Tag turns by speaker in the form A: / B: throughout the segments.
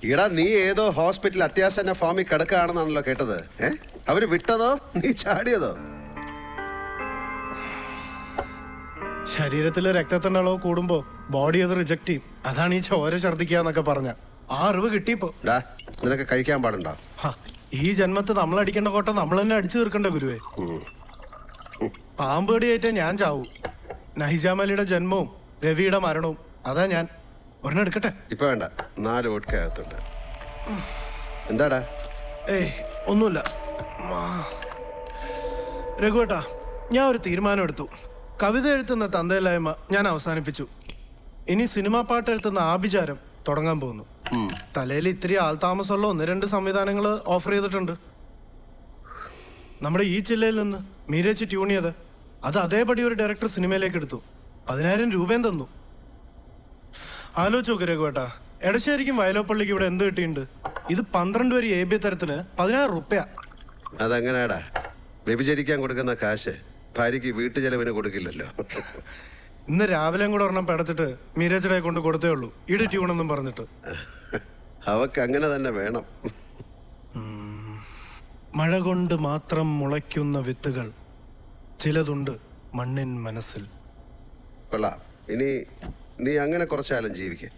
A: ഈടാ നീ ഏതോ ഹോസ്പിറ്റൽ അത്യാസന്ന ഫോമിൽ കിടക്കുകയാണെന്നാണല്ലോ കേട്ടത്. അവര് വിട്ടതോ നീ ചാടിയതോ?
B: ശരീരത്തിലെ രക്തത്തിന്റെ അളവ് കൂടുമ്പോ ബോഡി അത് റിജക്ട് ചെയ്യും. അതാണ് ഈ ചോര ഛർദിക്കാന്നൊക്കെ പറഞ്ഞ ആ അറിവ് കിട്ടിയപ്പോ.
A: നിനക്ക് കഴിക്കാൻ പാടുണ്ടോ?
B: ഈ ജന്മത്ത് നമ്മളടിക്കേണ്ട കോട്ട നമ്മൾ തന്നെ അടിച്ചു തീർക്കണ്ട ഗുരുവേ. പാമ്പേടിയായിട്ട് ഞാൻ ചാവൂ. നൈജാമലിയുടെ ജന്മവും രവിയുടെ മരണവും അതാ ഞാൻ. ഒരെണ്ണം എടുക്കട്ടെ?
A: ഇപ്പൊ വേണ്ട, 4 വോട്ട്കകത്തുണ്ട്. എന്താടാ?
B: ഏയ് ഒന്നുമില്ല രഘുവേട്ടാ, ഞാൻ ഒരു തീരുമാനം എടുത്തു. കവിത എഴുത്തുന്ന തന്തയില്ലായ്മ ഞാൻ അവസാനിപ്പിച്ചു. ഇനി സിനിമാ പാട്ട് എഴുത്തുന്ന ആഭിചാരം തുടങ്ങാൻ പോകുന്നു. തലയിൽ ഇത്തിരി ആൾതാമസമുള്ള 1-2 സംവിധാനങ്ങൾ ഓഫർ ചെയ്തിട്ടുണ്ട്. നമ്മുടെ ഈ ജില്ലയിൽ നിന്ന് മീരച്ച് ട്യൂൺ ചെയ്ത് അത് അതേപടി ഒരു ഡയറക്ടർ സിനിമയിലേക്ക് എടുത്തു. 10,000 രൂപയും തന്നു. ആലോചിച്ച് നോക്ക് രഘുവേട്ടാ, എടശ്ശേരിക്കും വയലോപ്പള്ളിക്കും ഇവിടെ എന്ത് കിട്ടിയിട്ടുണ്ട്? ഇത് 12 വരി AB തരത്തിന് 10,000 രൂപ.
A: അതെങ്ങനെയാടാ? വ്യഭിചരിക്കാൻ കൊടുക്കുന്ന കാശ് ഭാര്യയ്ക്ക് വീട്ടു ചെലവിന് കൊടുക്കില്ലല്ലോ.
B: ഇന്ന് രാവിലെയും കൂടെ ഒരെണ്ണം പെടച്ചിട്ട് മീരച്ചടെ കൊണ്ട് കൊടുത്തേ ഉള്ളൂ, ഇടി ട്യൂണെന്നും പറഞ്ഞിട്ട്.
A: അവക്ക് അങ്ങനെ തന്നെ വേണം.
B: മഴ കൊണ്ട് മാത്രം മുളയ്ക്കുന്ന വിത്തുകൾ ചിലതുണ്ട് മണ്ണിൻ മനസ്സിൽ.
A: കൊള്ളാം. ഇനി നീ അങ്ങനെ കുറച്ചാലും ജീവിക്കേ.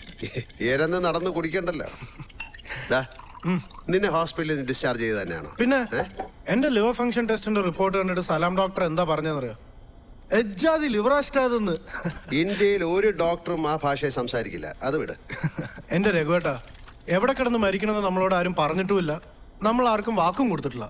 A: ഏരന്ന് നടന്ന് കുടിക്കണ്ടല്ലോ. നിന്നെ ഹോസ്പിറ്റലിൽ ഡിസ്ചാർജ് ചെയ്ത് തന്നെയാണോ?
B: പിന്നെ എന്റെ ലിവർ ഫംഗ്ഷൻ ടെസ്റ്റിന്റെ റിപ്പോർട്ട് കണ്ടിട്ട് സലാം ഡോക്ടർ എന്താ പറഞ്ഞതെന്നറിയോ? എജ്ജാതി ലിവറാസ്റ്റാതെന്ന്.
A: ഇന്ത്യയിൽ ഒരു ഡോക്ടറും ആ ഭാഷയെ സംസാരിക്കില്ല. അത് വിട്.
B: എന്റെ രഘുവേട്ടാ, എവിടെ കിടന്ന് മരിക്കണമെന്ന് നമ്മളോട് ആരും പറഞ്ഞിട്ടുമില്ല, നമ്മൾ ആർക്കും വാക്കും കൊടുത്തിട്ടില്ല.